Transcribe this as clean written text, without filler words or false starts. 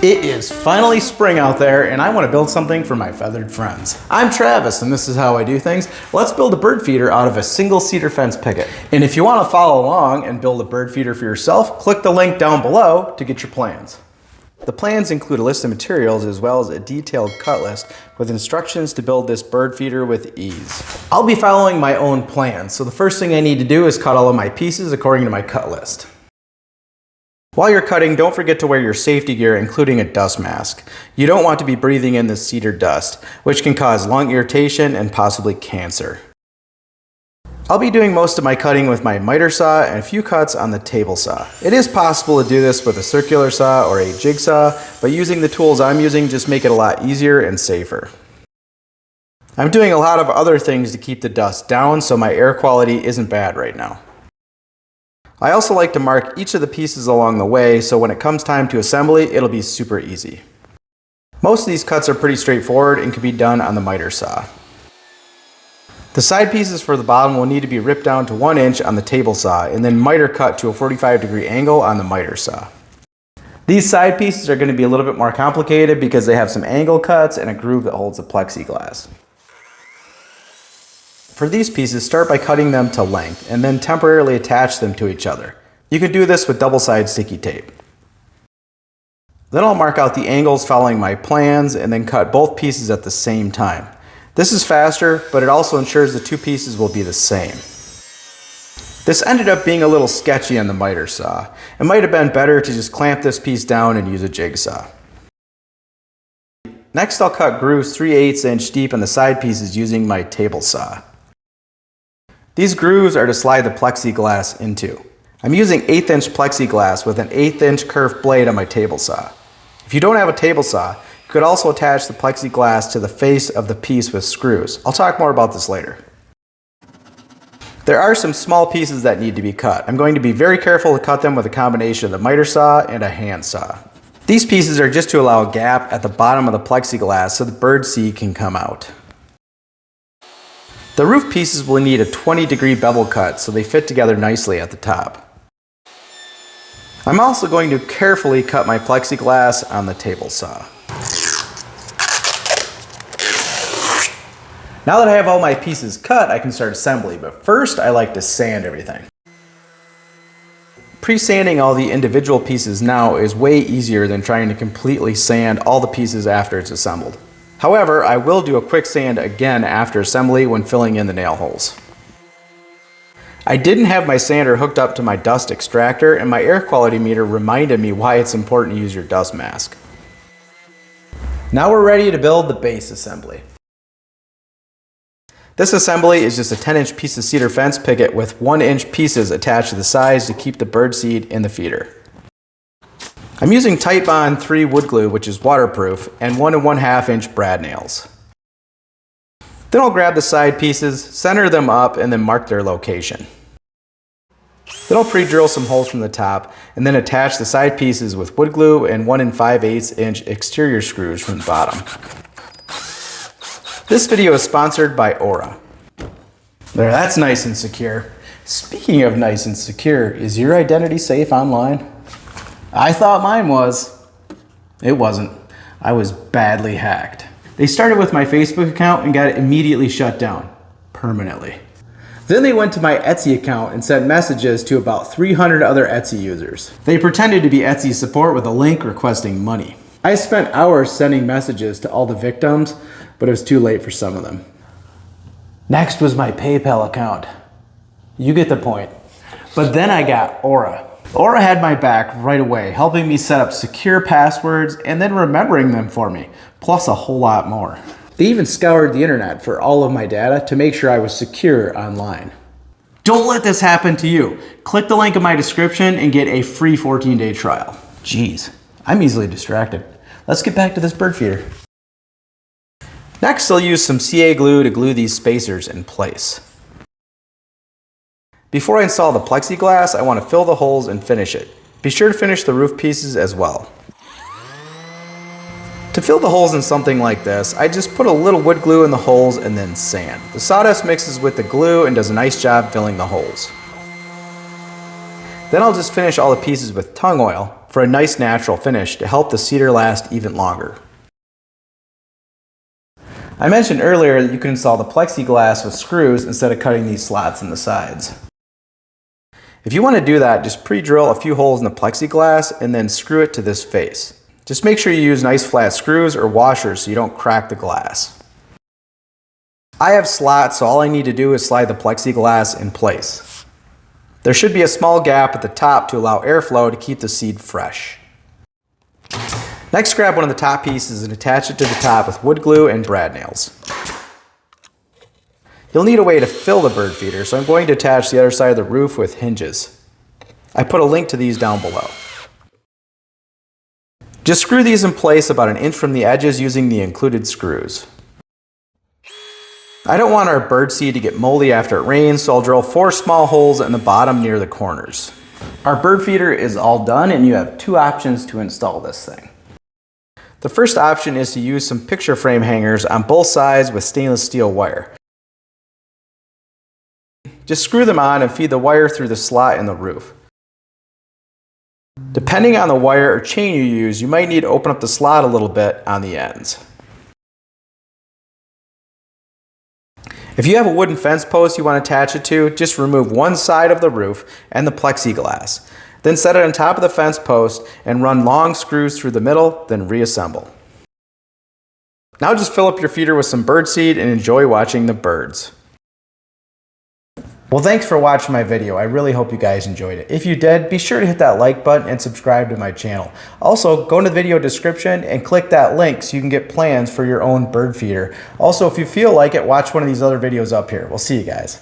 It is finally spring out there and I want to build something for my feathered friends. I'm Travis and this is how I do things. Let's build a bird feeder out of a single cedar fence picket. And if you want to follow along and build a bird feeder for yourself, click the link down below to get your plans. The plans include a list of materials as well as a detailed cut list with instructions to build this bird feeder with ease. I'll be following my own plans, so the first thing I need to do is cut all of my pieces according to my cut list. While you're cutting, don't forget to wear your safety gear, including a dust mask. You don't want to be breathing in the cedar dust, which can cause lung irritation and possibly cancer. I'll be doing most of my cutting with my miter saw and a few cuts on the table saw. It is possible to do this with a circular saw or a jigsaw, but using the tools I'm using just make it a lot easier and safer. I'm doing a lot of other things to keep the dust down, so my air quality isn't bad right now. I also like to mark each of the pieces along the way, so when it comes time to assembly, it'll be super easy. Most of these cuts are pretty straightforward and can be done on the miter saw. The side pieces for the bottom will need to be ripped down to 1 inch on the table saw and then miter cut to a 45-degree angle on the miter saw. These side pieces are going to be a little bit more complicated because they have some angle cuts and a groove that holds the plexiglass. For these pieces, start by cutting them to length and then temporarily attach them to each other. You can do this with double-sided sticky tape. Then I'll mark out the angles following my plans and then cut both pieces at the same time. This is faster, but it also ensures the two pieces will be the same. This ended up being a little sketchy on the miter saw. It might have been better to just clamp this piece down and use a jigsaw. Next, I'll cut grooves 3/8 inch deep on the side pieces using my table saw. These grooves are to slide the plexiglass into. I'm using 1/8 inch plexiglass with an 1/8 inch curved blade on my table saw. If you don't have a table saw, you could also attach the plexiglass to the face of the piece with screws. I'll talk more about this later. There are some small pieces that need to be cut. I'm going to be very careful to cut them with a combination of the miter saw and a hand saw. These pieces are just to allow a gap at the bottom of the plexiglass so the bird seed can come out. The roof pieces will need a 20-degree bevel cut so they fit together nicely at the top. I'm also going to carefully cut my plexiglass on the table saw. Now that I have all my pieces cut, I can start assembly, but first I like to sand everything. Pre-sanding all the individual pieces now is way easier than trying to completely sand all the pieces after it's assembled. However, I will do a quick sand again after assembly when filling in the nail holes. I didn't have my sander hooked up to my dust extractor, and my air quality meter reminded me why it's important to use your dust mask. Now we're ready to build the base assembly. This assembly is just a 10-inch piece of cedar fence picket with 1-inch pieces attached to the sides to keep the bird seed in the feeder. I'm using Titebond 3 wood glue, which is waterproof, and 1 1/2 inch brad nails. Then I'll grab the side pieces, center them up, and then mark their location. Then I'll pre-drill some holes from the top, and then attach the side pieces with wood glue and 1 5/8 inch exterior screws from the bottom. This video is sponsored by Aura. There, that's nice and secure. Speaking of nice and secure, is your identity safe online? I thought mine was. It wasn't. I was badly hacked. They started with my Facebook account and got it immediately shut down. Permanently. Then they went to my Etsy account and sent messages to about 300 other Etsy users. They pretended to be Etsy support with a link requesting money. I spent hours sending messages to all the victims, but it was too late for some of them. Next was my PayPal account. You get the point. But then I got Aura. Aura had my back right away, helping me set up secure passwords and then remembering them for me, plus a whole lot more. They even scoured the internet for all of my data to make sure I was secure online. Don't let this happen to you. Click the link in my description and get a free 14-day trial. Jeez, I'm easily distracted. Let's get back to this bird feeder. Next, I'll use some CA glue to glue these spacers in place. Before I install the plexiglass, I want to fill the holes and finish it. Be sure to finish the roof pieces as well. To fill the holes in something like this, I just put a little wood glue in the holes and then sand. The sawdust mixes with the glue and does a nice job filling the holes. Then I'll just finish all the pieces with tung oil for a nice natural finish to help the cedar last even longer. I mentioned earlier that you can install the plexiglass with screws instead of cutting these slots in the sides. If you want to do that, just pre-drill a few holes in the plexiglass and then screw it to this face. Just make sure you use nice flat screws or washers so you don't crack the glass. I have slots, so all I need to do is slide the plexiglass in place. There should be a small gap at the top to allow airflow to keep the seed fresh. Next, grab one of the top pieces and attach it to the top with wood glue and brad nails. You'll need a way to fill the bird feeder, so I'm going to attach the other side of the roof with hinges. I put a link to these down below. Just screw these in place about 1 inch from the edges using the included screws. I don't want our bird seed to get moldy after it rains, so I'll drill 4 small holes in the bottom near the corners. Our bird feeder is all done, and you have 2 options to install this thing. The first option is to use some picture frame hangers on both sides with stainless steel wire. Just screw them on and feed the wire through the slot in the roof. Depending on the wire or chain you use, you might need to open up the slot a little bit on the ends. If you have a wooden fence post you want to attach it to, just remove one side of the roof and the plexiglass. Then set it on top of the fence post and run long screws through the middle, then reassemble. Now just fill up your feeder with some bird seed and enjoy watching the birds. Well, thanks for watching my video. I really hope you guys enjoyed it. If you did, be sure to hit that like button and subscribe to my channel. Also, go into the video description and click that link so you can get plans for your own bird feeder. Also, if you feel like it, watch one of these other videos up here. We'll see you guys.